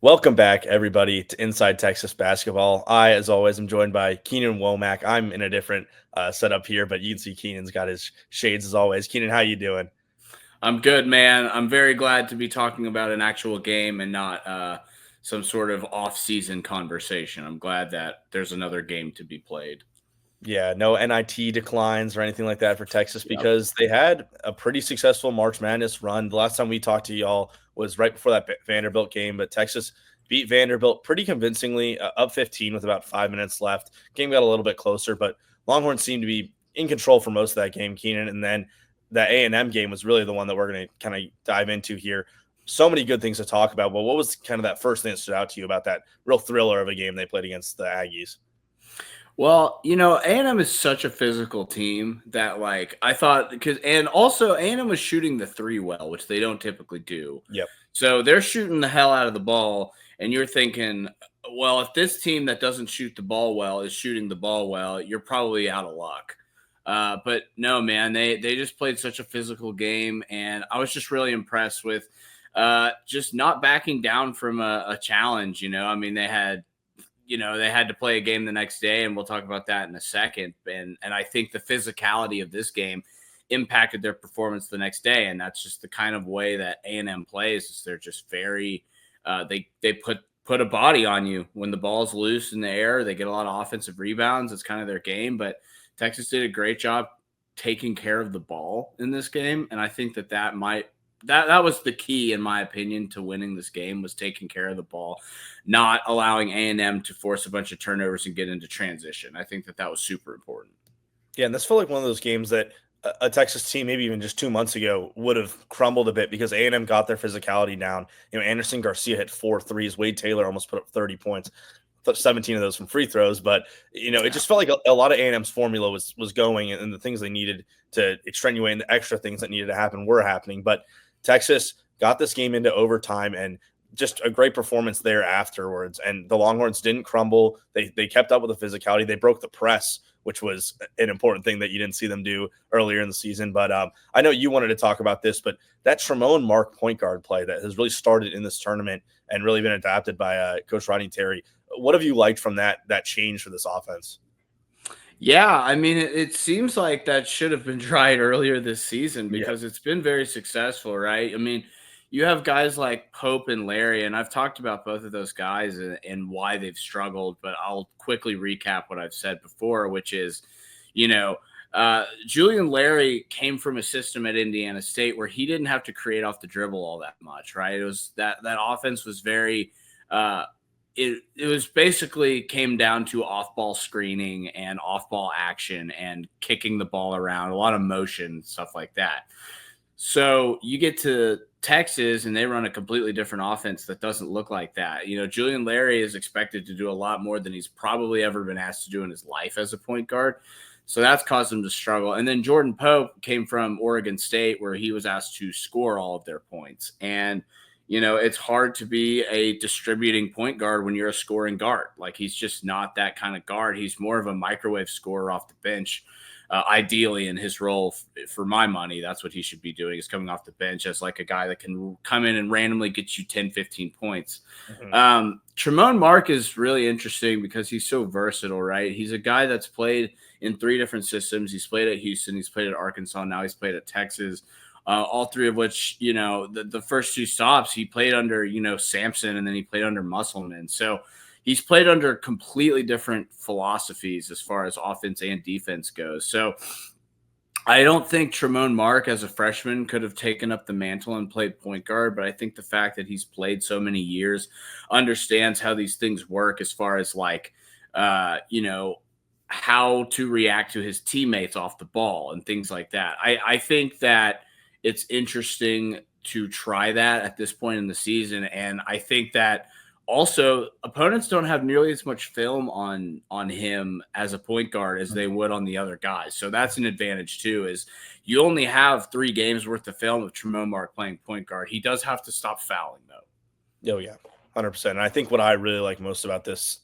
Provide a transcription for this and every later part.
Welcome back, everybody, to Inside Texas Basketball. I, as always, am joined by Keenan Womack. I'm in a different setup here, but you can see Keenan's got his shades as always. Keenan, how you doing? I'm good, man. I'm very glad to be talking about an actual game and not some sort of off-season conversation. I'm glad that there's another game to be played. Yeah, no NIT declines or anything like that for Texas Yep. because they had a pretty successful March Madness run. The last time we talked to y'all was right before that Vanderbilt game, but Texas beat Vanderbilt pretty convincingly, up 15 with about 5 minutes left. Game got a little bit closer, but Longhorns seemed to be in control for most of that game, Keenan. And then that A&M game was really the one that we're going to kind of dive into here. So many good things to talk about. But what was kind of that first thing that stood out to you about that real thriller of a game they played against the Aggies? Well, A&M is such a physical team that I thought and also A&M was shooting the three well, which they don't typically do. Yep. So they're shooting the hell out of the ball, and you're thinking, well, if this team that doesn't shoot the ball well is shooting the ball well, you're probably out of luck. But no, man, they just played such a physical game, and I was just really impressed with just not backing down from a challenge. I mean, they had to play a game the next day, and we'll talk about that in a second. And I think the physicality of this game impacted their performance the next day, and that's just the kind of way that A&M plays. Is they're just very they put a body on you when the ball's loose in the air. They get a lot of offensive rebounds. It's kind of their game, but Texas did a great job taking care of the ball in this game, and I think that was the key, in my opinion, to winning this game, was taking care of the ball, not allowing A&M to force a bunch of turnovers and get into transition. I think that was super important. Yeah, and this felt like one of those games that a Texas team, maybe even just 2 months ago, would have crumbled a bit because A&M got their physicality down. Anderson Garcia hit 4 threes. Wade Taylor almost put up 30 points, 17 of those from free throws. But it just felt like a lot of A&M's formula was going, and the things they needed to extenuate and the extra things that needed to happen were happening. But Texas got this game into overtime, and just a great performance there afterwards. And the Longhorns didn't crumble. They kept up with the physicality. They broke the press, which was an important thing that you didn't see them do earlier in the season. But I know you wanted to talk about this, but that Tremone Mark point guard play that has really started in this tournament and really been adapted by Coach Rodney Terry. What have you liked from that change for this offense? Yeah, I mean, it seems like that should have been tried earlier this season Yeah. because it's been very successful, right? I mean, you have guys like Pope and Larry, and I've talked about both of those guys and why they've struggled, but I'll quickly recap what I've said before, which is, Julian Larry came from a system at Indiana State where he didn't have to create off the dribble all that much, right? It was that offense was very it was basically came down to off ball screening and off ball action and kicking the ball around, a lot of motion, stuff like that. So you get to Texas and they run a completely different offense that doesn't look like that. Julian Larry is expected to do a lot more than he's probably ever been asked to do in his life as a point guard. So that's caused him to struggle. And then Jordan Pope came from Oregon State, where he was asked to score all of their points. And it's hard to be a distributing point guard when you're a scoring guard. Like, he's just not that kind of guard. He's more of a microwave scorer off the bench. Ideally, in his role, for my money, that's what he should be doing, is coming off the bench as like a guy that can come in and randomly get you 10, 15 points. Mhm. Tremone Mark is really interesting because he's so versatile, right? He's a guy that's played in 3 different systems. He's played at Houston, he's played at Arkansas, now he's played at Texas. All 3 of which, the first 2 stops, he played under, Sampson, and then he played under Musselman. So he's played under completely different philosophies as far as offense and defense goes. So I don't think Tremone Mark as a freshman could have taken up the mantle and played point guard, but I think the fact that he's played so many years, understands how these things work as far as how to react to his teammates off the ball and things like that. I think that it's interesting to try that at this point in the season. And I think that also opponents don't have nearly as much film on him as a point guard as they would on the other guys. So that's an advantage too, is you only have 3 games worth of film of Tremone Mark playing point guard. He does have to stop fouling though. Oh yeah, 100%. And I think what I really like most about this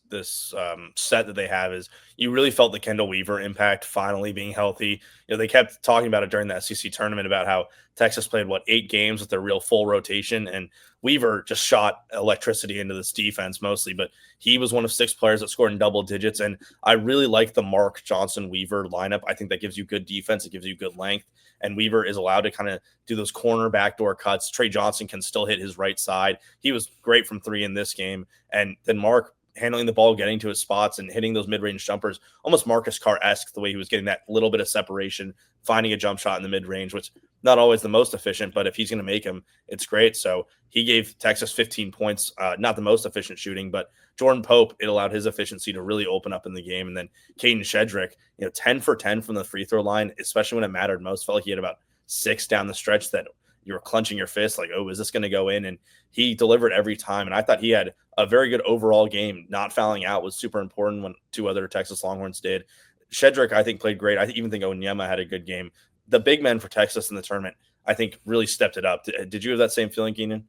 set that they have is you really felt the Kendall Weaver impact finally being healthy. They kept talking about it during the SEC tournament about how Texas played, 8 games with their real full rotation, and Weaver just shot electricity into this defense mostly, but he was one of 6 players that scored in double digits. And I really like the Mark Johnson Weaver lineup. I think that gives you good defense. It gives you good length. And Weaver is allowed to kind of do those corner backdoor cuts. Trey Johnson can still hit his right side. He was great from 3 in this game. And then Mark handling the ball, getting to his spots and hitting those mid-range jumpers, almost Marcus Carr-esque, the way he was getting that little bit of separation, finding a jump shot in the mid-range, which not always the most efficient, but if he's going to make them, it's great. So he gave Texas 15 points, not the most efficient shooting, but Jordan Pope, it allowed his efficiency to really open up in the game. And then Caden Shedrick, 10 for 10 from the free throw line, especially when it mattered most. Felt like he had about 6 down the stretch that you were clenching your fist like, oh, is this going to go in? And he delivered every time. And I thought he had a very good overall game. Not fouling out was super important when 2 other Texas Longhorns did. Shedrick, I think, played great. I even think Onyema had a good game. The big men for Texas in the tournament, I think, really stepped it up. Did you have that same feeling, Keenan?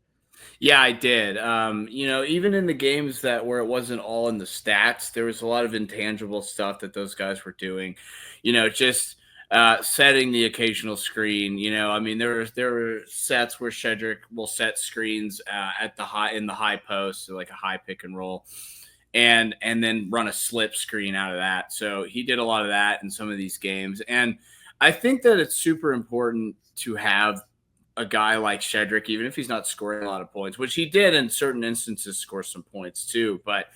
Yeah, I did. Even in the games where it wasn't all in the stats, there was a lot of intangible stuff that those guys were doing. Just setting the occasional screen. There were sets where Shedrick will set screens in the high post, so like a high pick and roll, and then run a slip screen out of that. So he did a lot of that in some of these games, and I think that it's super important to have a guy like Shedrick, even if he's not scoring a lot of points, which he did in certain instances score some points too. But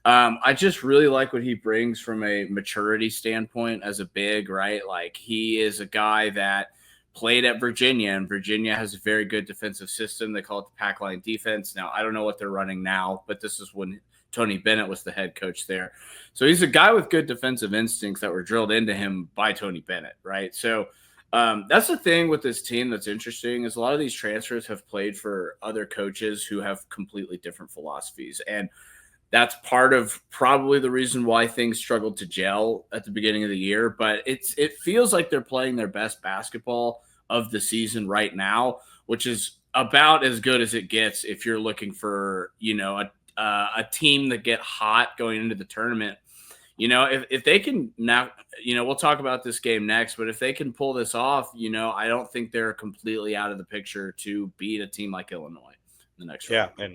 I just really like what he brings from a maturity standpoint as a big, right? Like he is a guy that played at Virginia, and Virginia has a very good defensive system. They call it the pack line defense. Now, I don't know what they're running now, but this is when Tony Bennett was the head coach there. So he's a guy with good defensive instincts that were drilled into him by Tony Bennett, right? So that's the thing with this team that's interesting is a lot of these transfers have played for other coaches who have completely different philosophies. And that's part of probably the reason why things struggled to gel at the beginning of the year. But it feels like they're playing their best basketball of the season right now, which is about as good as it gets if you're looking for, a team that get hot going into the tournament. If they can now, we'll talk about this game next, but if they can pull this off, I don't think they're completely out of the picture to beat a team like Illinois in the next round. Yeah,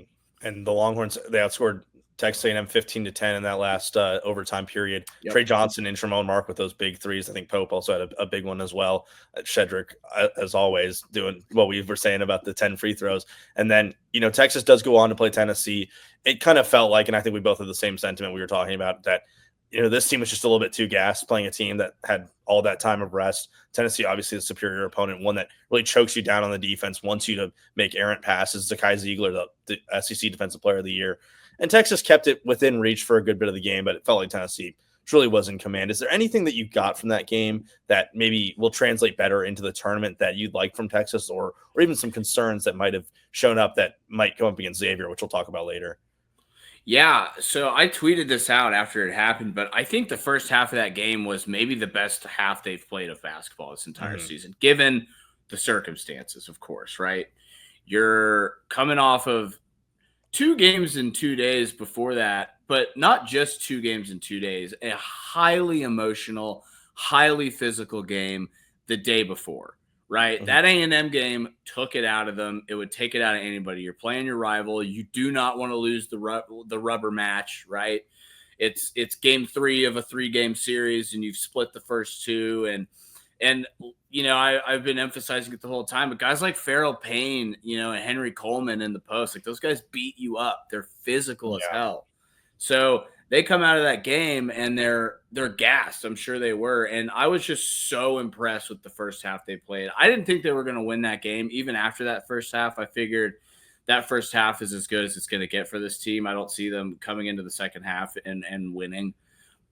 and the Longhorns, they outscored Texas A&M 15-10 in that last overtime period. Yep. Trey Johnson and Tremont Mark with those big threes. I think Pope also had a big one as well. Shedrick, as always, doing what we were saying about the 10 free throws. And then, Texas does go on to play Tennessee. It kind of felt like, and I think we both had the same sentiment we were talking about, that this team was just a little bit too gassed playing a team that had all that time of rest. Tennessee, obviously, the superior opponent, one that really chokes you down on the defense, wants you to make errant passes. Zakai Ziegler, the SEC Defensive Player of the Year. And Texas kept it within reach for a good bit of the game, but it felt like Tennessee truly was in command. Is there anything that you got from that game that maybe will translate better into the tournament that you'd like from Texas, or even some concerns that might have shown up that might come up against Xavier, which we'll talk about later? Yeah, so I tweeted this out after it happened, but I think the first half of that game was maybe the best half they've played of basketball this entire season, given the circumstances, of course, right? You're coming off of 2 games in 2 days before that, but not just 2 games in 2 days, a highly emotional, highly physical game the day before. Right. That A&M game took it out of them. It would take it out of anybody. You're playing your rival. You do not want to lose the rubber match. Right. It's game 3 of a 3-game series, and you've split the first 2. And I've been emphasizing it the whole time, but guys like Farrell Payne, and Henry Coleman in the post, like those guys beat you up. They're physical as hell. So they come out of that game and they're gassed. I'm sure they were. And I was just so impressed with the first half they played. I didn't think they were going to win that game. Even after that first half, I figured that first half is as good as it's going to get for this team. I don't see them coming into the second half and winning.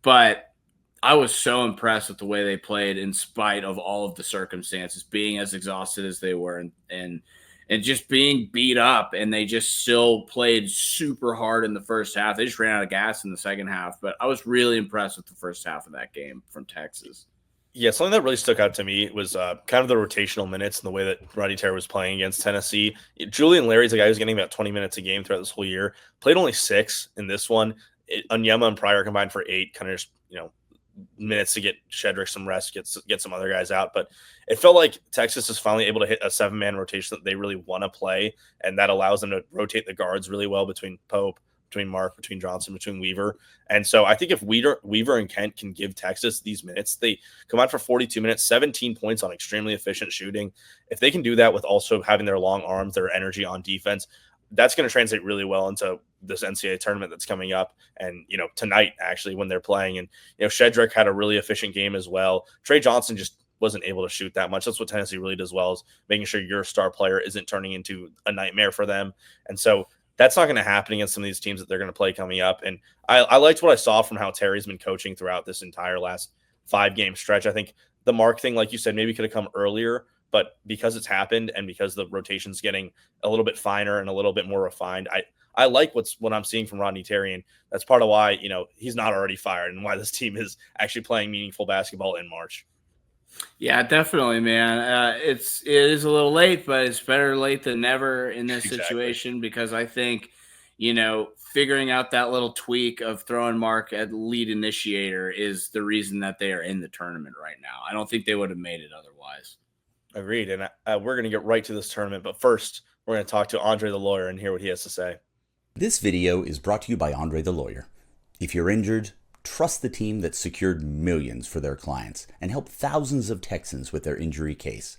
But I was so impressed with the way they played in spite of all of the circumstances, being as exhausted as they were and just being beat up, and they just still played super hard in the first half. They just ran out of gas in the second half, but I was really impressed with the first half of that game from Texas. Yeah, something that really stuck out to me was kind of the rotational minutes and the way that Rodney Terry was playing against Tennessee. Julian Larry's a guy who's getting about 20 minutes a game throughout this whole year. Played only 6 in this one. Onyema and Pryor combined for 8, kind of just, minutes to get Shedrick some rest, get some other guys out. But it felt like Texas is finally able to hit a 7-man rotation that they really want to play, and that allows them to rotate the guards really well between Pope, between Mark, between Johnson, between Weaver. And so I think if Weaver and Kent can give Texas these minutes, they come out for 42 minutes, 17 points on extremely efficient shooting. If they can do that with also having their long arms, their energy on defense, that's going to translate really well into this NCAA tournament that's coming up. And, tonight, actually, when they're playing. And, Shedrick had a really efficient game as well. Trey Johnson just wasn't able to shoot that much. That's what Tennessee really does well, is making sure your star player isn't turning into a nightmare for them. And so that's not going to happen against some of these teams that they're going to play coming up. And I liked what I saw from how Terry's been coaching throughout this entire last 5-game stretch. I think the Mark thing, like you said, maybe could have come earlier, but because it's happened and because the rotation's getting a little bit finer and a little bit more refined, I like what I'm seeing from Rodney Terry, and that's part of why he's not already fired and why this team is actually playing meaningful basketball in March. Yeah, definitely, man. It is a little late, but it's better late than never in this situation, because I think, figuring out that little tweak of throwing Mark at lead initiator is the reason that they are in the tournament right now. I don't think they would have made it otherwise. Agreed. And we're going to get right to this tournament, but first we're going to talk to Andre the lawyer and hear what he has to say. This video is brought to you by Andre the lawyer. If you're injured, trust the team that secured millions for their clients and helped thousands of Texans with their injury case.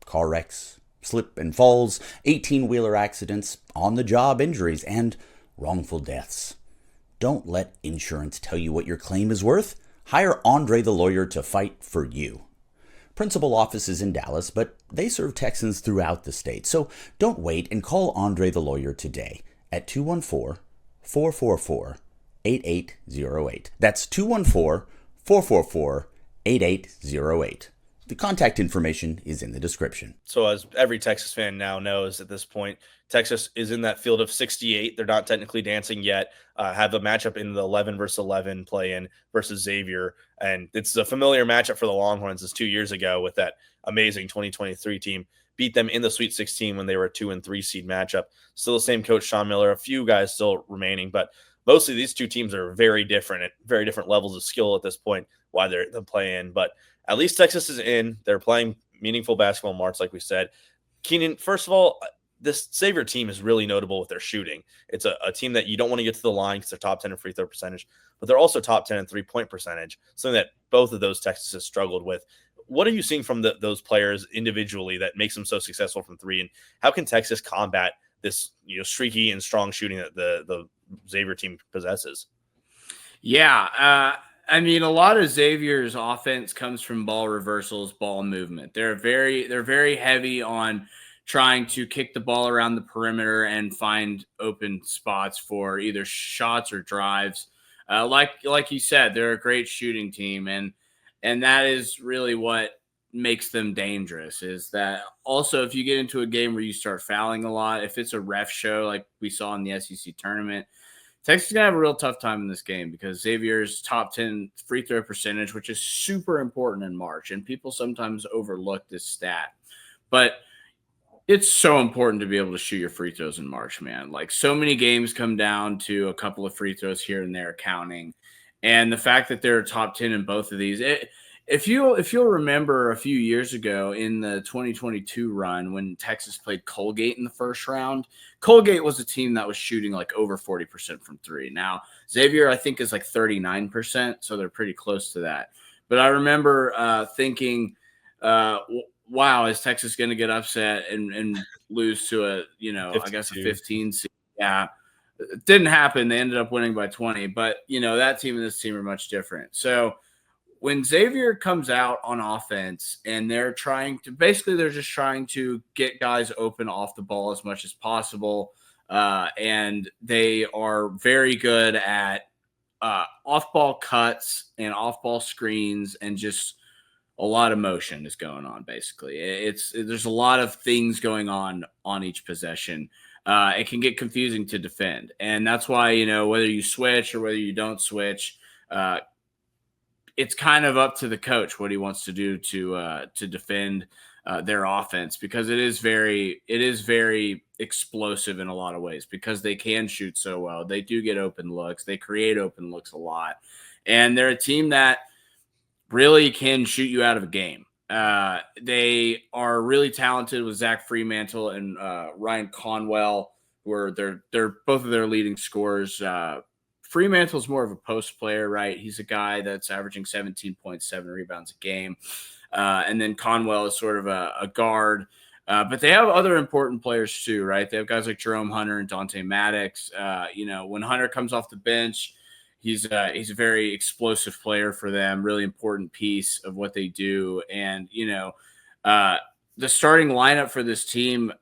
Car wrecks, slip and falls, 18-wheeler accidents, on-the-job injuries, and wrongful deaths. Don't let insurance tell you what your claim is worth. Hire Andre the lawyer to fight for you. Principal office is in Dallas, but they serve Texans throughout the state. So don't wait and call Andre the lawyer today at 214-444-8808. That's 214-444-8808. The contact information is in the description. So as every Texas fan now knows at this point, Texas is in that field of 68. They're not technically dancing yet. Have a matchup in the 11 versus 11 play-in versus Xavier. And it's a familiar matchup for the Longhorns, as 2 years ago with that amazing 2023 team. Beat them in the Sweet 16 when they were a 2 and 3 seed matchup. Still the same coach, Sean Miller, a few guys still remaining, but mostly these two teams are very different at very different levels of skill at this point, why they're the play-in. But at least Texas is in. They're playing meaningful basketball in March, like we said. Keenan, first of all, this Xavier team is really notable with their shooting. It's a team that you don't want to get to the line because they're top 10 in free throw percentage, but they're also top 10 in three-point percentage, something that both of those Texas has struggled with. What are you seeing from those players individually that makes them so successful from three, and how can Texas combat this streaky and strong shooting that the Xavier team possesses? Yeah, I mean, a lot of Xavier's offense comes from ball reversals, ball movement. They're very heavy on trying to kick the ball around the perimeter and find open spots for either shots or drives. Like you said, they're a great shooting team, and that is really what makes them dangerous. Is that also, if you get into a game where you start fouling a lot, if it's a ref show like we saw in the SEC tournament, Texas is going to have a real tough time in this game, because Xavier's top 10 free throw percentage, which is super important in March, and people sometimes overlook this stat. But it's so important to be able to shoot your free throws in March, man. Like, so many games come down to a couple of free throws here and there counting. And the fact that they're top 10 in both of these, if you'll remember a few years ago in the 2022 run when Texas played Colgate in the first round, Colgate was a team that was shooting like over 40% from three. Now, Xavier, I think, is like 39%, so they're pretty close to that. But I remember thinking, wow, is Texas going to get upset and lose to a 15 seed? Yeah. It didn't happen. They ended up winning by 20, but that team and this team are much different. So when Xavier comes out on offense and they're just trying to get guys open off the ball as much as possible. And they are very good at off-ball cuts and off-ball screens, and just a lot of motion is going on. Basically, there's a lot of things going on each possession. It can get confusing to defend, and that's why whether you switch or whether you don't switch, it's kind of up to the coach what he wants to do to defend their offense, because it is very explosive in a lot of ways, because they can shoot so well. They do get open looks. They create open looks a lot, and they're a team that really can shoot you out of a game. They are really talented with Zach Fremantle and Ryan Conwell, who are they're both of their leading scorers. Fremantle's more of a post player, right? He's a guy that's averaging 17.7 rebounds a game. And then Conwell is sort of a guard. But they have other important players too, right? They have guys like Jerome Hunter and Dante Maddox. When Hunter comes off the bench, he's a very explosive player for them, really important piece of what they do. And, the starting lineup for this team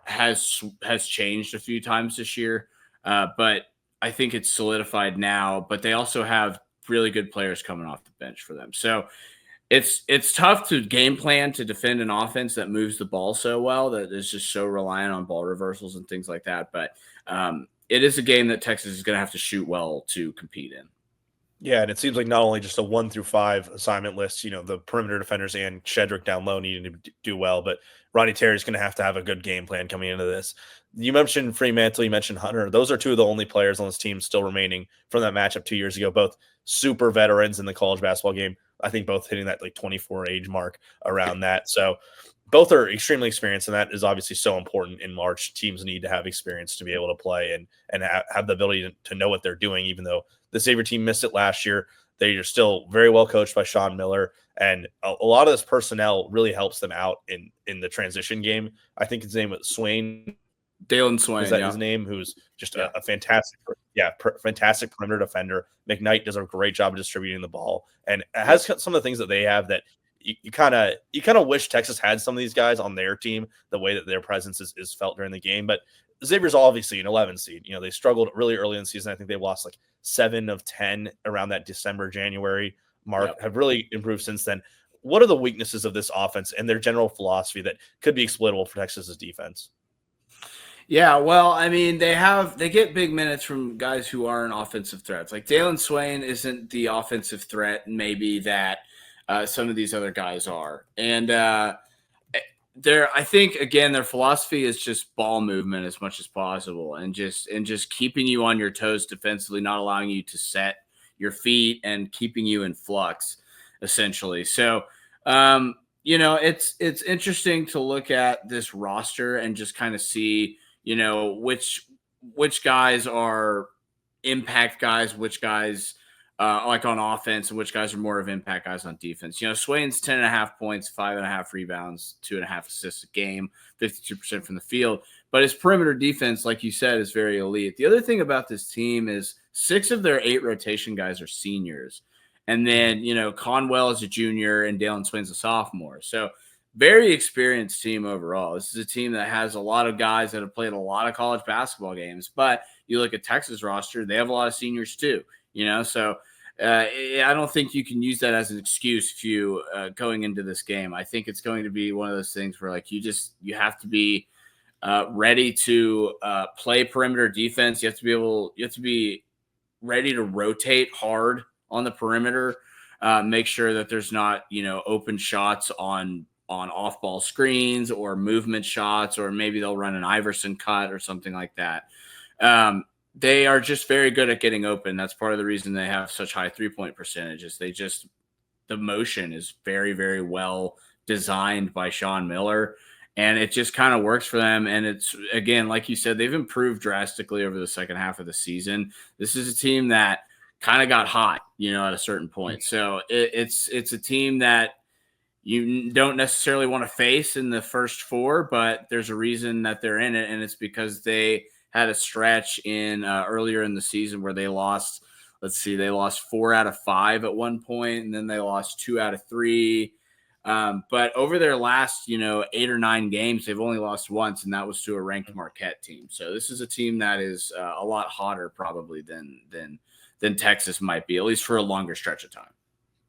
has changed a few times this year, but I think it's solidified now. But they also have really good players coming off the bench for them. So it's tough to game plan to defend an offense that moves the ball so well, that is just so reliant on ball reversals and things like that. But it is a game that Texas is going to have to shoot well to compete in. Yeah, and it seems like not only just a 1 through 5 assignment list, the perimeter defenders and Shedrick down low needing to do well, but Ronnie Terry's going to have a good game plan coming into this. You mentioned Fremantle, you mentioned Hunter. Those are two of the only players on this team still remaining from that matchup 2 years ago, both super veterans in the college basketball game. I think both hitting that like 24 age mark around that. So both are extremely experienced, and that is obviously so important in March. Teams need to have experience to be able to play and have the ability to know what they're doing, even though the Xavier team missed it last year. They are still very well coached by Sean Miller, and a lot of this personnel really helps them out in the transition game. I think his name was Swain. Dalen Swain, is that his name? Who's just a fantastic, fantastic perimeter defender. McKnight does a great job of distributing the ball, and it has some of the things that they have that you kind of wish Texas had some of these guys on their team, the way that their presence is felt during the game. But Xavier's obviously an 11 seed. They struggled really early in the season. I think they've lost like 7 of 10 around that December, January mark, have really improved since then. What are the weaknesses of this offense and their general philosophy that could be exploitable for Texas's defense? Yeah, well, I mean, they get big minutes from guys who aren't offensive threats. Like Dalen Swain isn't the offensive threat, maybe that some of these other guys are. And I think again, their philosophy is just ball movement as much as possible, and just keeping you on your toes defensively, not allowing you to set your feet and keeping you in flux, essentially. So, it's interesting to look at this roster and just kind of see, which guys are impact guys, which guys like on offense, and which guys are more of impact guys on defense. Swain's 10.5 points, 5.5 rebounds, 2.5 assists a game, 52% from the field. But his perimeter defense, like you said, is very elite. The other thing about this team is 6 of their 8 rotation guys are seniors. And then, Conwell is a junior and Dalen Swain's a sophomore. So very experienced team overall. This is a team that has a lot of guys that have played a lot of college basketball games. But you look at Texas roster, they have a lot of seniors too. So I don't think you can use that as an excuse if you going into this game. I think it's going to be one of those things where like you have to be ready to play perimeter defense. You have to be ready to rotate hard on the perimeter. Make sure that there's not open shots on off ball screens or movement shots, or maybe they'll run an Iverson cut or something like that. They are just very good at getting open. That's part of the reason they have such high 3-point percentages. The motion is very, very well designed by Sean Miller, and it just kind of works for them. And it's, again, like you said, they've improved drastically over the second half of the season. This is a team that kind of got hot, at a certain point. So it's a team that you don't necessarily want to face in the first 4, but there's a reason that they're in it, and it's because they had a stretch in earlier in the season where they lost, they lost 4 out of 5 at one point, and then they lost 2 out of 3. But over their last, 8 or 9 games, they've only lost once, and that was to a ranked Marquette team. So this is a team that is a lot hotter probably than Texas might be, at least for a longer stretch of time.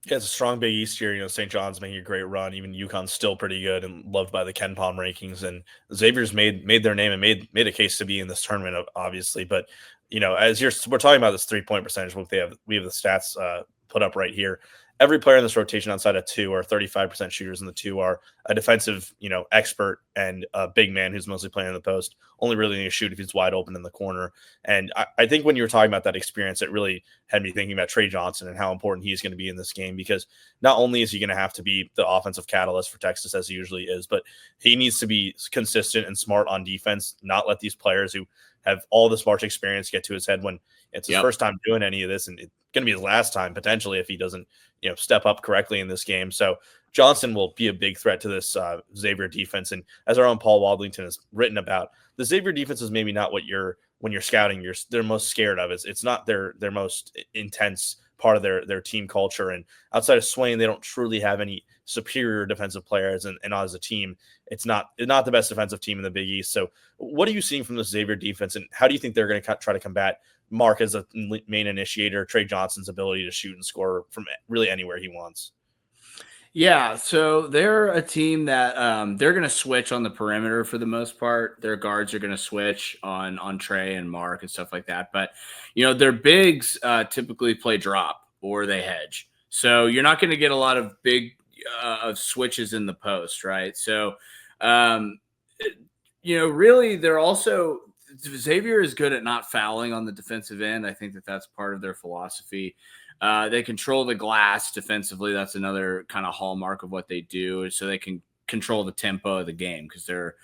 Yeah, it's a strong Big East here. St. John's making a great run. Even UConn's still pretty good and loved by the Ken Palm rankings. And Xavier's made their name and made a case to be in this tournament, obviously. But as we're talking about this 3-point percentage, we have the stats put up right here. every player in this rotation outside of two are 35% shooters, and the two are a defensive, expert and a big man who's mostly playing in the post, only really going to shoot if he's wide open in the corner. And I think when you were talking about that experience, it really had me thinking about Trey Johnson and how important he's going to be in this game, because not only is he going to have to be the offensive catalyst for Texas as he usually is, but he needs to be consistent and smart on defense, not let these players who have all this March experience get to his head when it's his first time doing any of this, and it's going to be his last time potentially if he doesn't, step up correctly in this game. So Johnson will be a big threat to this Xavier defense. And as our own Paul Wadlington has written about, the Xavier defense is maybe not what when you're scouting, they're most scared of. It's not their most intense part of their team culture. And outside of Swain, they don't truly have any superior defensive players. And as a team, it's not the best defensive team in the Big East. So what are you seeing from the Xavier defense, and how do you think they're going to try to combat Mark as a main initiator, Trey Johnson's ability to shoot and score from really anywhere he wants? Yeah, so they're a team that they're going to switch on the perimeter for the most part. Their guards are going to switch on Trey and Mark and stuff like that. But their bigs typically play drop or they hedge, so you're not going to get a lot of big of switches in the post, right? So really, they're also Xavier is good at not fouling on the defensive end. I think that's part of their philosophy. They control the glass defensively. That's another kind of hallmark of what they do, so they can control the tempo of the game, because they're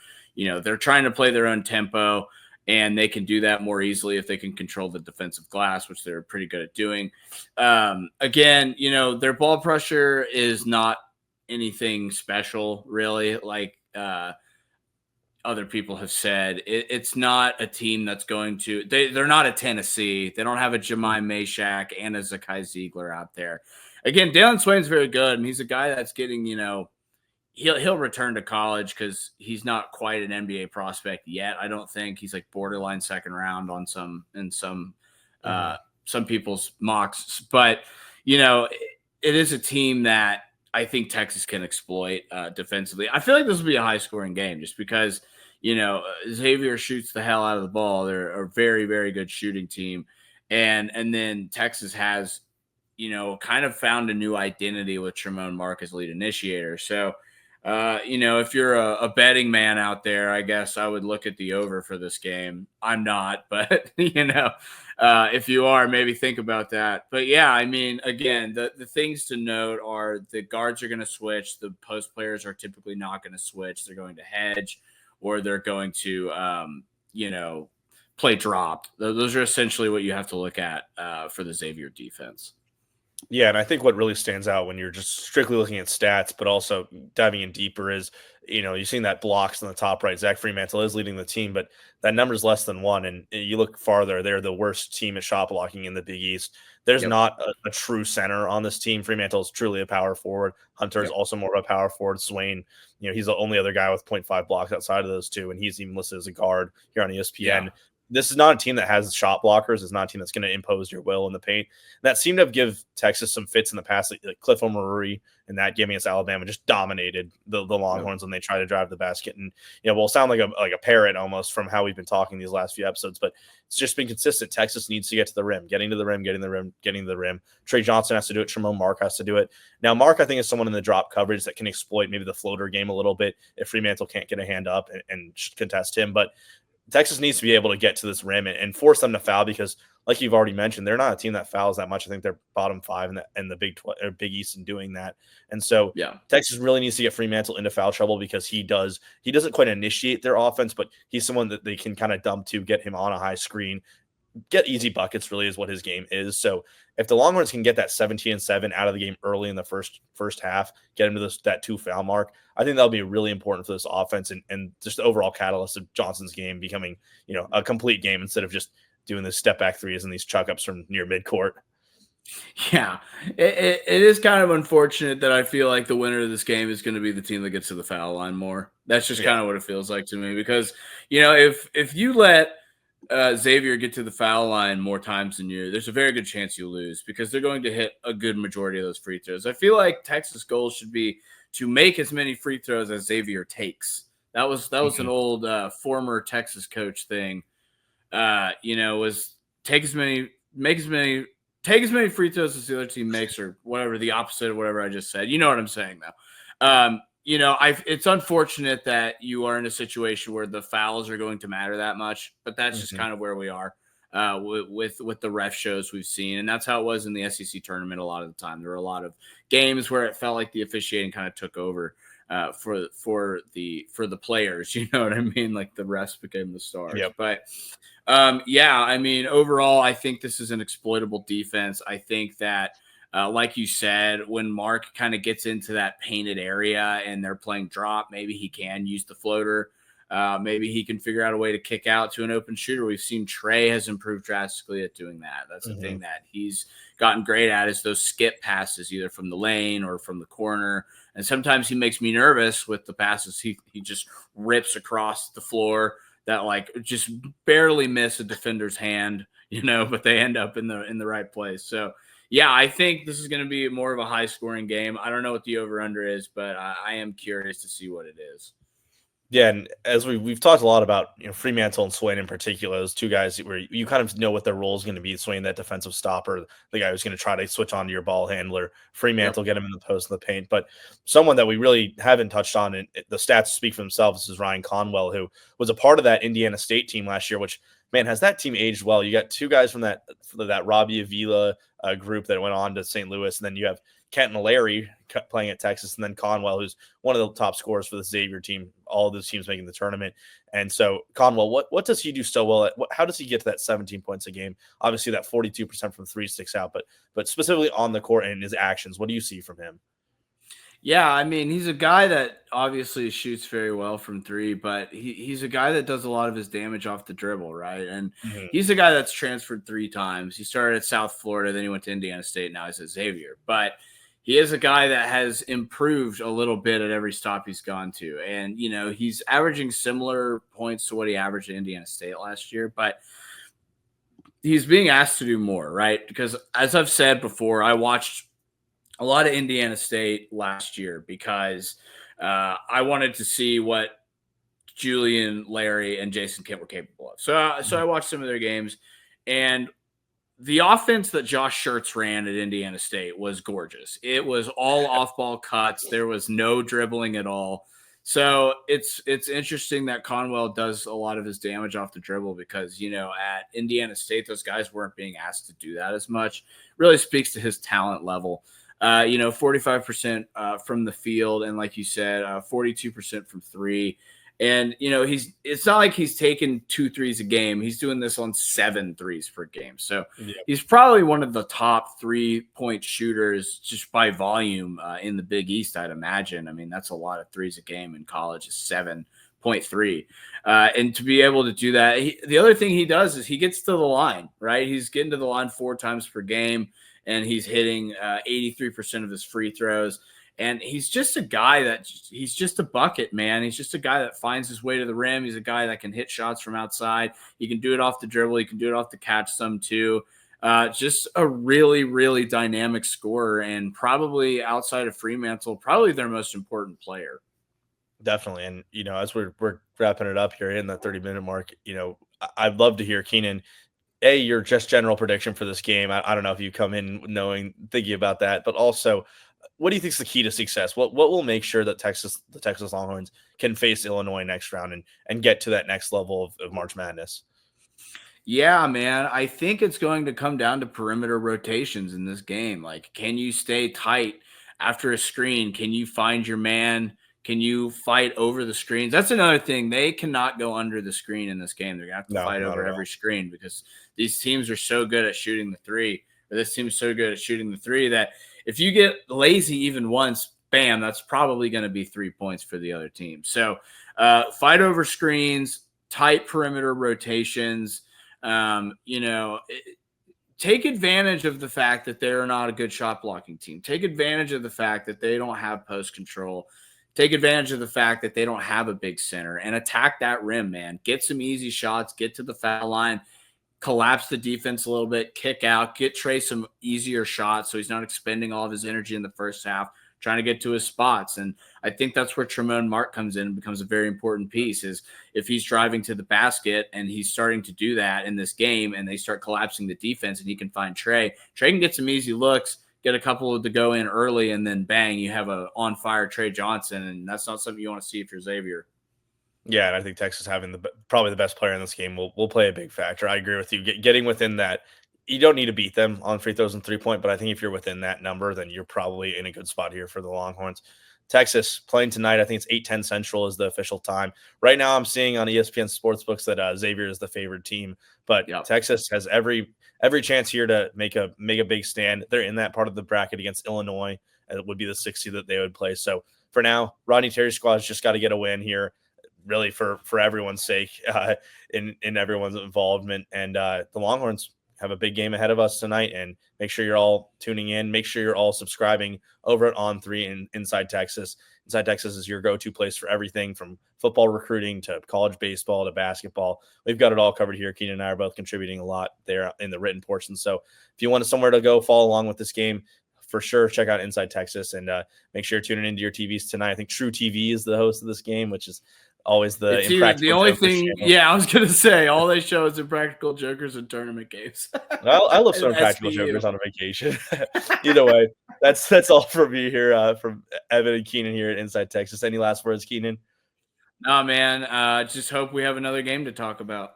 trying to play their own tempo, and they can do that more easily if they can control the defensive glass, which they're pretty good at doing. Again, their ball pressure is not anything special, really. Like other people have said, it's not a team that's going to – they're not a Tennessee. They don't have a Jemai Mashak and a Zakai Ziegler out there. Again, Dalen Swain's very good, and he's a guy that's getting, he'll return to college because he's not quite an NBA prospect yet. I don't think he's like borderline second round on some people's mocks. But, it is a team that I think Texas can exploit defensively. I feel like this will be a high-scoring game just because – Xavier shoots the hell out of the ball. They're a very, very good shooting team. And then Texas has, kind of found a new identity with Tremont Mark as lead initiator. So, if you're a betting man out there, I guess I would look at the over for this game. I'm not, but, if you are, maybe think about that. But, yeah, I mean, again, the things to note are the guards are going to switch. The post players are typically not going to switch. They're going to hedge, or they're going to, play drop. Those are essentially what you have to look at for the Xavier defense. Yeah, and I think what really stands out when you're just strictly looking at stats, but also diving in deeper is, you've seen that blocks in the top right. Zach Fremantle is leading the team, but that number is less than one. And you look farther, they're the worst team at shot blocking in the Big East. There's not a true center on this team. Fremantle is truly a power forward. Hunter is also more of a power forward. Swain, he's the only other guy with 0.5 blocks outside of those two, and he's even listed as a guard here on ESPN. Yeah. This is not a team that has shot blockers. It's not a team that's going to impose your will in the paint. And that seemed to give Texas some fits in the past. Like Cliff O'Murray in that game against Alabama just dominated the Longhorns when they try to drive the basket. And we'll sound like a parrot almost from how we've been talking these last few episodes, but it's just been consistent. Texas needs to get to the rim, getting to the rim, getting to the rim. Trey Johnson has to do it. Tremont Mark has to do it. Now, Mark, I think, is someone in the drop coverage that can exploit maybe the floater game a little bit if Fremantle can't get a hand up and contest him. But Texas needs to be able to get to this rim and force them to foul, because, like you've already mentioned, they're not a team that fouls that much. I think they're bottom 5 in the Big East in doing that. And so Texas really needs to get Fremantle into foul trouble, because he doesn't quite initiate their offense, but he's someone that they can kind of dump to, get him on a high screen, get easy buckets really is what his game is. So if the Longhorns can get that 17-7 out of the game early in the first half, get him to that 2 foul mark, I think that'll be really important for this offense and just the overall catalyst of Johnson's game becoming, a complete game instead of just doing the step back threes and these chuck ups from near midcourt. Yeah, it is kind of unfortunate that I feel like the winner of this game is going to be the team that gets to the foul line more. That's just kind of what it feels like to me, because, if you let Xavier get to the foul line more times than you, there's a very good chance you lose, because they're going to hit a good majority of those free throws. I feel like Texas' goal should be to make as many free throws as Xavier takes. That was an old former Texas coach thing. Was make as many take as many free throws as the other team makes, or whatever, the opposite of whatever I just said. You know what I'm saying, though. It's unfortunate that you are in a situation where the fouls are going to matter that much, but that's just kind of where we are with the ref shows we've seen. And that's how it was in the SEC tournament a lot of the time. There were a lot of games where it felt like the officiating kind of took over for the players. You know what I mean? Like the refs became the stars. Yep. But I mean, overall, I think this is an exploitable defense. I think that, like you said, when Mark kind of gets into that painted area and they're playing drop, maybe he can use the floater. Maybe he can figure out a way to kick out to an open shooter. We've seen Trey has improved drastically at doing that. That's the thing that he's gotten great at, is those skip passes, either from the lane or from the corner. And sometimes he makes me nervous with the passes. He just rips across the floor that like just barely miss a defender's hand, but they end up in the right place. So yeah, I think this is going to be more of a high scoring game. I don't know what the over under is, but I am curious to see what it is. Yeah, and as we've talked a lot about, Fremantle and Swain in particular, those two guys where you kind of know what their role is going to be. Swain, that defensive stopper, the guy who's going to try to switch on to your ball handler. Fremantle, get him in the post and the paint. But someone that we really haven't touched on, and the stats speak for themselves, is Ryan Conwell, who was a part of that Indiana State team last year, which, man, has that team aged well. You got two guys from that Robbie Avila group that went on to St. Louis, and then you have Kenton Larry playing at Texas, and then Conwell, who's one of the top scorers for the Xavier team, all of those teams making the tournament. And so Conwell, what does he do so well at? How does he get to that 17 points a game? Obviously, that 42% from three sticks out, but specifically on the court and his actions, what do you see from him? Yeah, I mean, he's a guy that obviously shoots very well from three, but he's a guy that does a lot of his damage off the dribble, right? And he's a guy that's transferred 3 times. He started at South Florida, then he went to Indiana State, now he's at Xavier. But he is a guy that has improved a little bit at every stop he's gone to. And, he's averaging similar points to what he averaged at Indiana State last year, but he's being asked to do more, right? Because as I've said before, I watched a lot of Indiana State last year because I wanted to see what Julian, Larry, and Jason Kidd were capable of. So I watched some of their games, and the offense that Josh Schertz ran at Indiana State was gorgeous. It was all off-ball cuts. There was no dribbling at all. So it's interesting that Conwell does a lot of his damage off the dribble because, at Indiana State, those guys weren't being asked to do that as much. Really speaks to his talent level. 45% from the field, and like you said, 42% from three. And, it's not like he's taking 2 threes a game. He's doing this on 7 threes per game. So he's probably one of the top 3-point shooters just by volume in the Big East, I'd imagine. I mean, that's a lot of threes a game in college, is 7.3. And to be able to do that, the other thing he does is he gets to the line, right? He's getting to the line 4 times per game, and he's hitting 83% of his free throws. And he's just a guy he's just a bucket, man. He's just a guy that finds his way to the rim. He's a guy that can hit shots from outside. He can do it off the dribble. He can do it off the catch some too. Just a really, really dynamic scorer, and probably outside of Fremantle, probably their most important player. Definitely. And, as we're wrapping it up here in the 30-minute mark, I'd love to hear, Keenan, your just general prediction for this game. I don't know if you come in thinking about that, but also, what do you think is the key to success? What will make sure that the Texas Longhorns can face Illinois next round and get to that next level of March Madness? Yeah, man. I think it's going to come down to perimeter rotations in this game. Like, can you stay tight after a screen? Can you find your man? Can you fight over the screens? That's another thing. They cannot go under the screen in this game. They're going to have to fight over every screen because these teams are so good at shooting the three, or this team's so good at shooting the three that if you get lazy even once, bam, that's probably going to be 3 points for the other team. So fight over screens, tight perimeter rotations, take advantage of the fact that they're not a good shot blocking team. Take advantage of the fact that they don't have post control. Take advantage of the fact that they don't have a big center and attack that rim, man. Get some easy shots, get to the foul line, collapse the defense a little bit, kick out, get Trey some easier shots so he's not expending all of his energy in the first half trying to get to his spots. And I think that's where Tremont Mark comes in and becomes a very important piece, is if he's driving to the basket and he's starting to do that in this game and they start collapsing the defense and he can find Trey can get some easy looks, get a couple to go in early, and then bang, you have a on fire Trey Johnson. And that's not something you want to see if you're Xavier. Yeah, and I think Texas having probably the best player in this game will play a big factor. I agree with you. Getting within that, you don't need to beat them on free throws and 3-point, but I think if you're within that number, then you're probably in a good spot here for the Longhorns. Texas playing tonight. I think it's 8:10 Central is the official time. Right now, I'm seeing on ESPN Sportsbooks that Xavier is the favored team, but Texas has every chance here to make a big stand. They're in that part of the bracket against Illinois, and it would be the 60 that they would play. So for now, Rodney Terry's squad has just got to get a win here, really for everyone's sake, in everyone's involvement. And the Longhorns have a big game ahead of us tonight, and make sure you're all tuning in. Make sure you're all subscribing over at On3 and Inside Texas. Inside Texas is your go-to place for everything from football recruiting to college baseball to basketball. We've got it all covered here. Keenan and I are both contributing a lot there in the written portion. So if you want somewhere to go follow along with this game, for sure, check out Inside Texas, and make sure you're tuning into your TVs tonight. I think True TV is the host of this game, which is always the only thing. Yeah, I was gonna say all they show is Impractical Jokers and tournament games. Well, I love some Impractical Jokers on a vacation. Either way, that's all from me here, from Evan and Keenan here at Inside Texas. Any last words, Keenan? No, man. Just hope we have another game to talk about.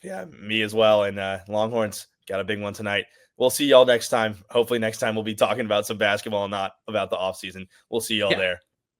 Yeah, me as well. And Longhorns got a big one tonight. We'll see y'all next time. Hopefully next time we'll be talking about some basketball and not about the offseason. We'll see y'all there.